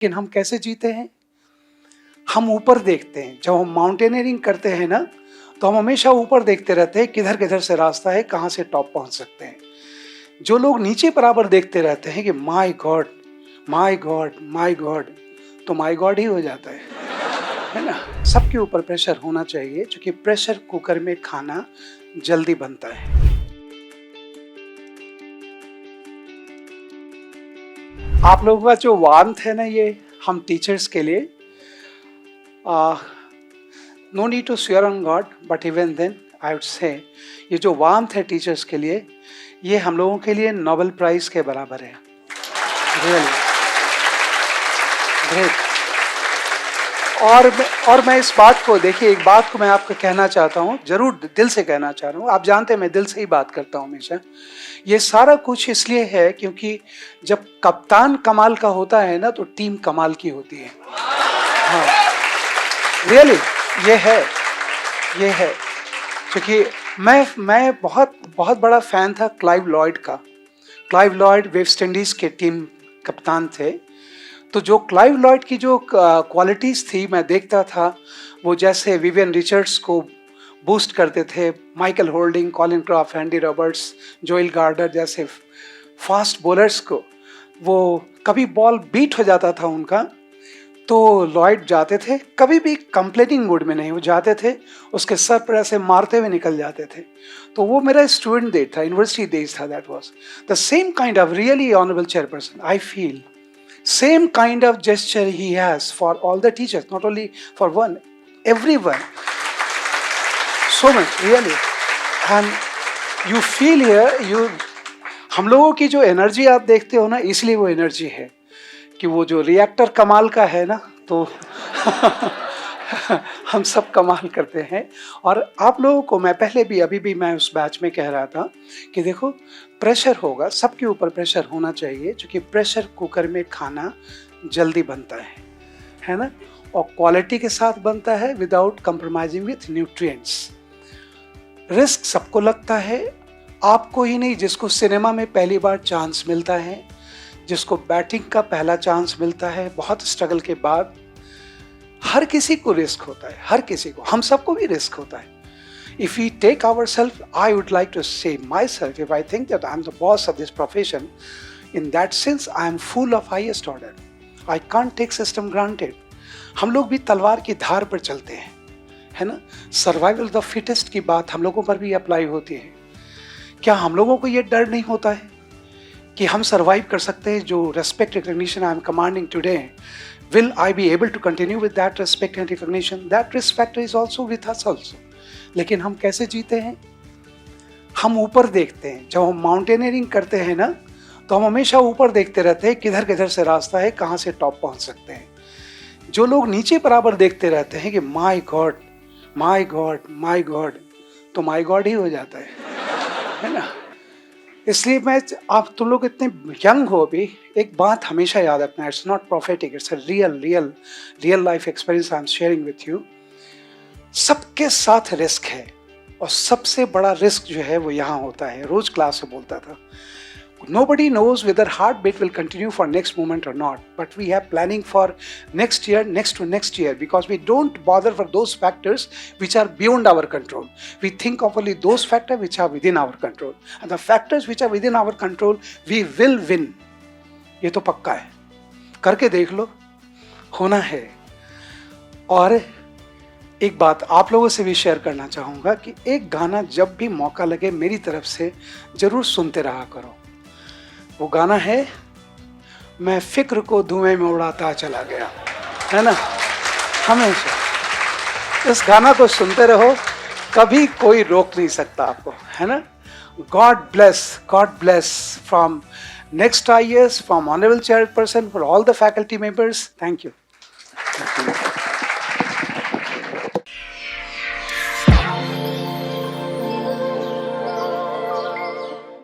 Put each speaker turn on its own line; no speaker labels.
लेकिन हम कैसे जीते हैं? हम ऊपर देखते हैं। जब हम माउंटेनियरिंग करते हैं ना, तो हम हमेशा ऊपर देखते रहते हैं किधर किधर से रास्ता है, कहाँ से टॉप पहुँच सकते हैं। जो लोग नीचे बराबर देखते रहते हैं कि my God, my God, my God, तो माय गॉड ही हो जाता है ना? सबके ऊपर प्रेशर होना चाहिए, क्योंकि प्रेशर कुकर में खाना जल्दी बनता है। आप लोगों का जो वार्मथ है ना, ये हम टीचर्स के लिए no need to swear on God, but even then I would say ये जो वार्मथ है टीचर्स के लिए, ये हम लोगों के लिए नोबेल प्राइज के बराबर है। Really great. और मैं इस बात को देखिए, एक बात को मैं आपको कहना चाहता हूँ, जरूर दिल से कहना चाह रहा हूँ। आप जानते हैं मैं दिल से ही बात करता हूँ हमेशा। ये सारा कुछ इसलिए है क्योंकि जब कप्तान कमाल का होता है ना, तो टीम कमाल की होती है। हाँ, रियली ये है क्योंकि मैं बहुत बहुत बड़ा फैन था क्लाइव लॉयड का। क्लाइव लॉयड वेस्ट इंडीज के टीम कप्तान थे। तो जो क्लाइव लॉयड की जो क्वालिटीज़ थी, मैं देखता था वो जैसे विवियन रिचर्ड्स को बूस्ट करते थे, Michael Holding, Colin Croft, Andy Roberts, Joel Garner जैसे फास्ट बॉलर्स को, वो कभी बॉल बीट हो जाता था उनका, तो लॉयड जाते थे, कभी भी कंप्लेनिंग मूड में नहीं, वो जाते थे, उसके सर पर ऐसे मारते हुए निकल जाते थे। तो वो मेरा स्टूडेंट डेज था, यूनिवर्सिटी डेज था। That was the same kind of really honourable chairperson, I feel same kind of gesture he has for all the teachers, not only for one, everyone, so much really. And you feel here, हम लोगों की जो energy आप देखते हो ना, इसलिए वो एनर्जी है कि वो जो रिएक्टर कमाल का है ना, तो हम सब कमाल करते हैं। और आप लोगों को मैं पहले भी, अभी भी मैं उस बैच में कह रहा था कि देखो, प्रेशर होगा, सबके ऊपर प्रेशर होना चाहिए, क्योंकि प्रेशर कुकर में खाना जल्दी बनता है ना, और क्वालिटी के साथ बनता है, without compromising with nutrients. Risk सबको लगता है, आपको ही नहीं, जिसको सिनेमा में पहली बार चांस मिलता है, जिसको बैटिंग का पहला चांस मिलता है बहुत स्ट्रगल के बाद, हर किसी को रिस्क होता है, हर किसी को, हम सबको भी रिस्क होता है। If we take ourselves, I would like to say myself, if I think that I'm the boss of this profession, in that sense I am full of highest order. I can't take system granted. हम लोग भी तलवार की धार पर चलते हैं, है ना? सर्वाइवल द फिटेस्ट की बात हम लोगों पर भी अप्लाई होती है। क्या हम लोगों को ये डर नहीं होता है कि हम सर्वाइव कर सकते हैं? जो respect recognition I am commanding today, will I be able to continue with that respect and recognition? That risk factor is also with us also. लेकिन हम कैसे जीते हैं? हम ऊपर देखते हैं। जब हम माउंटेनियरिंग करते हैं ना, तो हम हमेशा ऊपर देखते रहते हैं किधर किधर से रास्ता है, कहाँ से टॉप पहुँच सकते हैं। जो लोग नीचे बराबर देखते रहते हैं कि my God, my God, my God, तो माय गॉड ही हो जाता है ना? इसलिए मैं, आप तुम लोग इतने यंग हो अभी, एक बात हमेशा याद रखना, it's not prophetic, it's a real life experience I am sharing with you. सबके साथ रिस्क है, और सबसे बड़ा रिस्क जो है वो यहाँ होता है। रोज क्लास में बोलता था, nobody knows whether heartbeat will continue for next moment or not, but we have planning for next year, next to next year, because we don't bother for those factors which are beyond our control. We think of only those factors which are within our control, and the factors which are within our control, we will win. ये तो पक्का है, करके देख लो, होना है। और एक बात आप लोगों से भी शेयर करना चाहूँगा कि एक गाना जब भी मौका लगे मेरी तरफ से जरूर सुनते रहा करो। वो गाना है, मैं फिक्र को धुएं में उड़ाता चला गया, है ना? हमेशा इस गाना को सुनते रहो, कभी कोई रोक नहीं सकता आपको, है ना? God bless from next IAS, from Honorable Chairperson, for all the faculty members. Thank you.